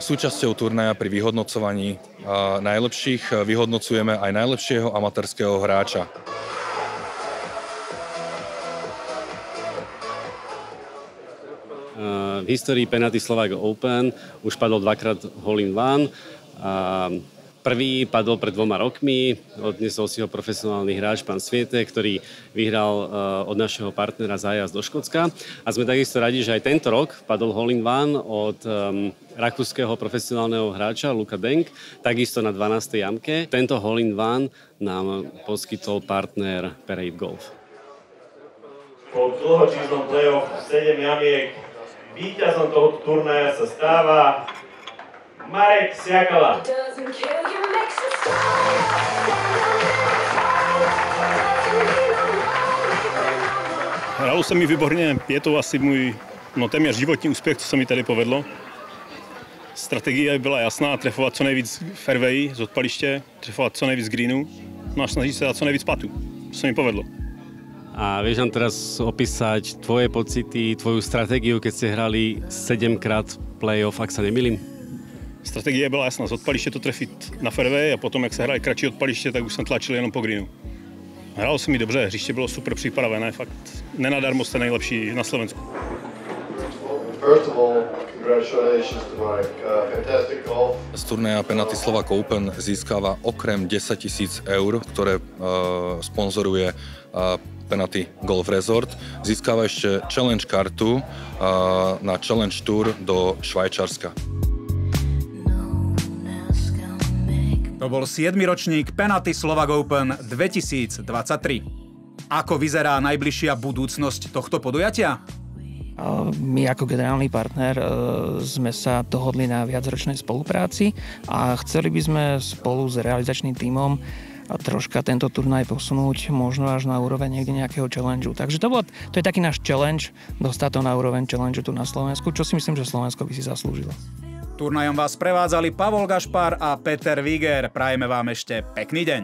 Súčasťou turnaja pri vyhodnocovaní najlepších vyhodnocujeme aj najlepšieho amatérskeho hráča. V histórii Penalty Slovak Open už padol dvakrát hole-in-one. Prvý padol pred 2 rokmi, odnesol si ho profesionálny hráč, pán Svietek, ktorý vyhral od našeho partnera zájazd do Škótska. A sme takisto radi, že aj tento rok padol hole-in-one od rakúskeho profesionálneho hráča Luka Denk, takisto na 12. jamke. Tento hole-in-one nám poskytol partner Parade Golf. Po dlhočížnom playoff 7 jamiek víťazom tohto turnaja sa stáva Marek Siakala. Hralo se mi výborně, je to asi můj téměř životní úspěch, co se mi tady povedlo. Strategie byla jasná, trefovat co nejvíc fairway z odpaliště, trefovat co nejvíc greenu, no a snažit se dát co nejvíc patu. To se mi povedlo. A vieš nám teraz opísať tvoje pocity, tvoju stratégiu, keď ste hrali 7-krát playoff, ak sa nemýlim? Strategie byla jasná, z odpaliště to trefit na fairway a potom, jak se hraje kratší odpaliště, tak už jsem tlačil jenom po greenu. Hrálo se mi dobře, hřiště bylo super připravené, fakt nenadarmo jste nejlepší na Slovensku. Z turnaja Penalty Slovak Open získava okrem 10 000 eur, ktoré sponzoruje Penalty Golf Resort, získava ešte challenge kartu na Challenge Tour do Švajčiarska. To bol 7. ročník Penalty Slovak Open 2023. Ako vyzerá najbližšia budúcnosť tohto podujatia? My ako generálny partner sme sa dohodli na viacročnej spolupráci a chceli by sme spolu s realizačným tímom troška tento turnaj posunúť možno až na úroveň niekde nejakého challengeu. Takže to je taký náš challenge, dostať to na úroveň challengeu tu na Slovensku, čo si myslím, že Slovensko by si zaslúžilo. Turnajom vás prevádzali Pavol Gašpar a Peter Viger. Prajeme vám ešte pekný deň.